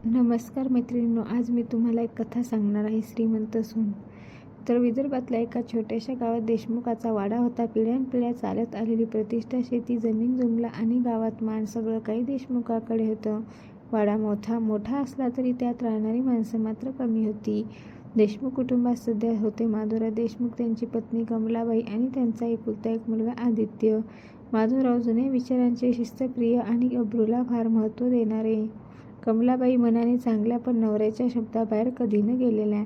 नमस्कार मैत्रिणींनो, आज मी तुम्हाला एक कथा सांगणार आहे. श्रीमंत सून. तर विदर्भातल्या एका छोट्याशा गावात देशमुखाचा वाडा होता. पिढ्यानपिढ्या चालत आलेली प्रतिष्ठा, शेती, जमीन, जुमला आणि गावात मान सगळं काही देशमुखाकडे होतं. वाडा मोठा असला तरी त्यात राहणारी माणसं मात्र कमी होती. देशमुख कुटुंबात सध्या होते माधवराव देशमुख, त्यांची पत्नी कमलाबाई आणि त्यांचा एकुलता एक मुलगा आदित्य. माधवराव जुन्या विचारांचे, शिस्तप्रिय आणि अब्रूला फार महत्त्व देणारे. कमलाबाई मनाने चांगल्या पण नवऱ्याच्या शब्दाबाहेर कधी न गेलेल्या.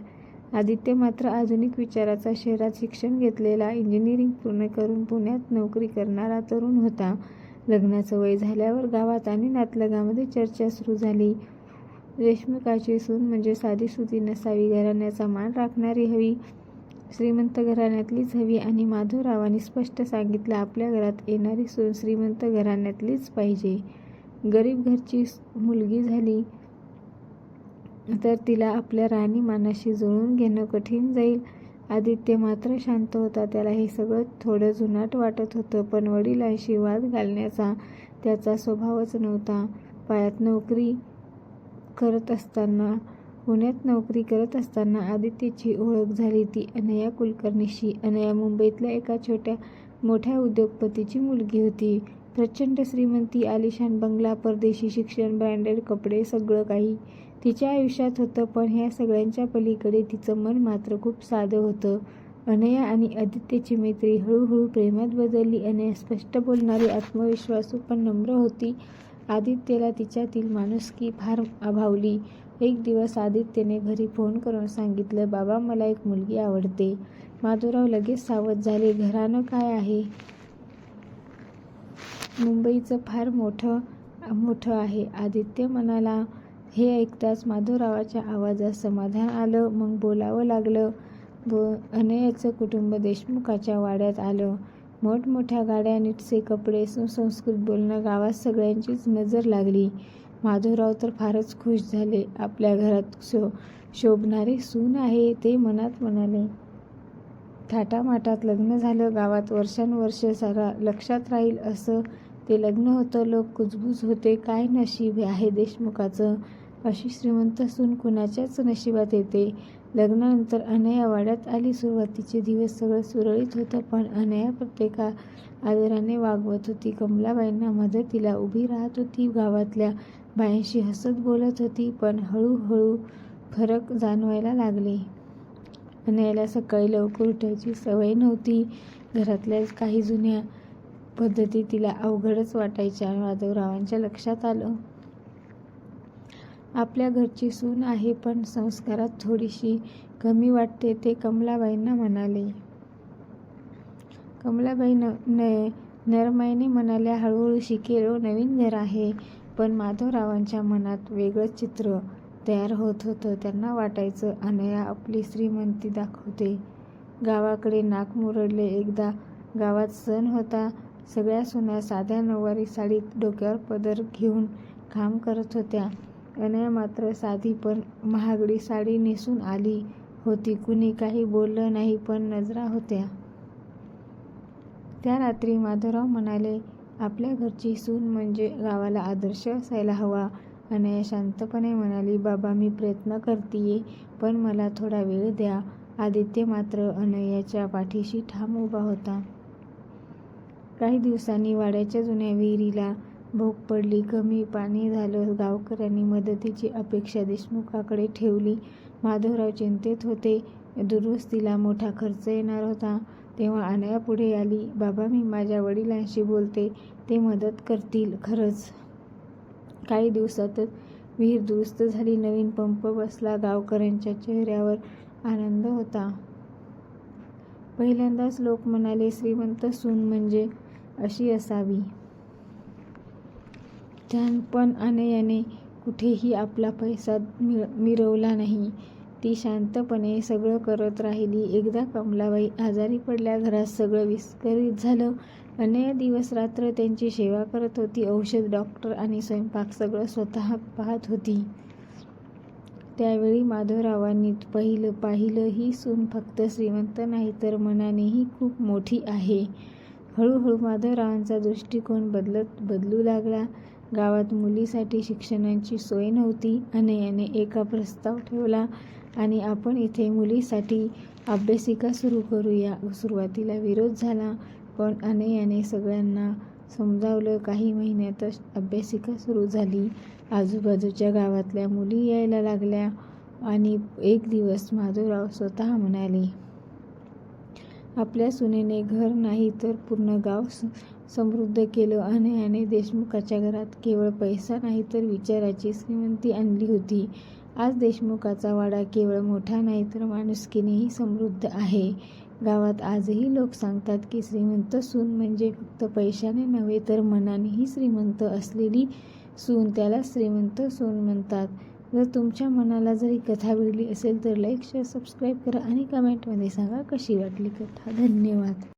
आदित्य मात्र आधुनिक विचाराचा, शहरात शिक्षण घेतलेला, इंजिनिअरिंग पूर्ण करून पुण्यात नोकरी करणारा तरुण होता. लग्नाचं वय झाल्यावर गावात आणि नातलगामध्ये चर्चा सुरू झाली. देशमुखाची सून म्हणजे साधीसुधी नसावी, घराण्याचा मान राखणारी हवी, श्रीमंत घराण्यातलीच हवी आणि माधवरावांनी स्पष्ट सांगितलं, आपल्या घरात येणारी सून श्रीमंत घराण्यातलीच पाहिजे. गरीब घरची मुलगी झाली तर तिला आपल्या राहणीमानाशी जुळवून घेणं कठीण जाईल. आदित्य मात्र शांत होता. त्याला हे सगळं थोडं जुनाट वाटत होतं, पण वडिलांशी वाद घालण्याचा त्याचा स्वभावच नव्हता. पुण्यात नोकरी करत असताना आदित्यची ओळख झाली ती अनया कुलकर्णीशी. अनया मुंबईतल्या एका मोठ्या उद्योगपतीची मुलगी होती. प्रचंड श्रीमंती, आलिशान बंगला, परदेशी शिक्षण, ब्रँडेड कपडे, सगळं काही तिच्या आयुष्यात होतं. पण ह्या सगळ्यांच्या पलीकडे तिचं मन मात्र खूप साधं होतं. अनया आणि आदित्यची मैत्री हळूहळू प्रेमात बदलली. अनया स्पष्ट बोलणारी, आत्मविश्वासू पण नम्र होती. आदित्यला तिच्यातील माणुसकी फार भावली. एक दिवस आदित्यने घरी फोन करून सांगितलं, बाबा, मला एक मुलगी आवडते. माधवराव लगेच सावध झाले. घराणं काय आहे? मुंबईचं फार मोठं आहे, आदित्य म्हणाला. हे ऐकताच माधवरावाच्या आवाजात समाधान आलं. मग बोलावं लागलं. अनयाचं कुटुंब देशमुखाच्या वाड्यात आलं. मोठमोठ्या गाड्या, नीटसे कपडे, सुसंस्कृत बोलणं, गावात सगळ्यांचीच नजर लागली. माधवराव तर फारच खुश झाले. आपल्या घरात शोभणारी सून आहे, ते मनात म्हणाले. थाटामाटात लग्न झालं. गावात वर्षानुवर्ष सारा लक्षात राहील असं ते लग्न होतं. लोक कुजबूज होते, काय नशीब आहे देशमुखाचं, अशी श्रीमंत सून कुणाच्याच नशिबात येते. लग्नानंतर अनया वाड्यात आली. सुरुवातीचे दिवस सगळं सुरळीत होतं, पण अनया प्रत्येका आदराने वागवत होती. कमलाबाईंना मदतीला उभी राहत होती. गावातल्या बायांशी हसत बोलत होती. पण हळूहळू फरक जाणवायला लागले. अनयाला सकाळी लवकर उठायची सवय नव्हती. घरातल्या काही जुन्या पद्धती तिला अवघडच वाटायच्या. माधवरावांच्या लक्षात आलं, आपल्या घरची सून आहे, पण संस्कारात थोडीशी कमी वाटते. ते कमलाबाईंना म्हणाले. कमलाबाई नरमाईने म्हणाल्या, हळूहळू शिकेल, नवीन घर आहे. पण माधवरावांच्या मनात वेगळंच चित्र तयार होत होतं. त्यांना वाटायचं, अनया आपली श्रीमंती दाखवते. गावाकडे नाक मुरडले. एकदा गावात सण होता. सगळ्या सुना साध्या नऊवारी साडीत, डोक्यावर पदर घेऊन काम करत होत्या. अनया मात्र साधी पण महागडी साडी नेसून आली होती. कुणी काही बोललं नाही, पण नजरा होत्या. त्या रात्री माधवराव म्हणाले, आपल्या घरची सून म्हणजे गावाला आदर्श असायला हवा. अनया शांतपणे म्हणाली, बाबा, मी प्रयत्न करतीये, पण मला थोडा वेळ द्या. आदित्य मात्र अनयाच्या पाठीशी ठाम उभा होता. काही दिवसांनी वाड्याच्या जुन्या विहिरीला भोक पडली. कमी पाणी झालं. गावकऱ्यांनी मदतीची अपेक्षा देशमुखाकडे ठेवली. माधवराव चिंतेत होते. दुरुस्तीला मोठा खर्च येणार होता. तेव्हा अनया पुढे आली, बाबा, मी माझ्या वडिलांशी बोलते, ते मदत करतील खरंच. काही दिवसातच विहीर दुरुस्त झाली. नवीन पंप बसला. गावकऱ्यांच्या चेहऱ्यावर आनंद होता. पहिल्यांदाच लोक म्हणाले, श्रीमंत सून म्हणजे अशी असावी. पण अनयाने कुठेही आपला पैसा मिरवला नाही. ती शांतपणे सगळं करत राहिली. एकदा कमलाबाई आजारी पडल्या. घरात सगळं विस्कळीत झालं. अनया दिवस रात्र त्यांची सेवा करत होती. औषध, डॉक्टर आणि स्वयंपाक सगळं स्वतः पाहत होती. त्यावेळी माधवरावांनी पाहिलं, ही सून फक्त श्रीमंत नाही, तर मनानेही खूप मोठी आहे. हळूहळू माधवरावांचा दृष्टिकोन बदलू लागला. गावात मुलीसाठी शिक्षणाची सोय नव्हती. अनयाने एका प्रस्ताव ठेवला आणि आपण इथे मुलीसाठी अभ्यासिका सुरू करूया. सुरुवातीला विरोध झाला, पण अनयाने सगळ्यांना समजावलं. काही महिन्यातच अभ्यासिका सुरू झाली. आजूबाजूच्या गावातल्या मुली यायला लागल्या आणि एक दिवस माधवराव स्वतः म्हणाले, आपल्या सुनेने घर नाही तर पूर्ण गाव समृद्ध केलं. अनयाने देशमुखाच्या घरात केवळ पैसा नाही तर विचाराची श्रीमंती आणली होती. आज देशमुखाचा वाडा केवळ मोठा नाही तर माणुसकीनेही समृद्ध आहे. गावात आजही लोक सांगतात की श्रीमंत सून म्हणजे फक्त पैशाने नव्हे तर मनानेही श्रीमंत असलेली सून, त्याला श्रीमंत सून म्हणतात. जर तुमच्या मनाला जर ही कथा आवडली असेल तर लाईक, शेअर, सबस्क्राईब करा आणि कमेंटमध्ये सांगा कशी वाटली कथा. धन्यवाद.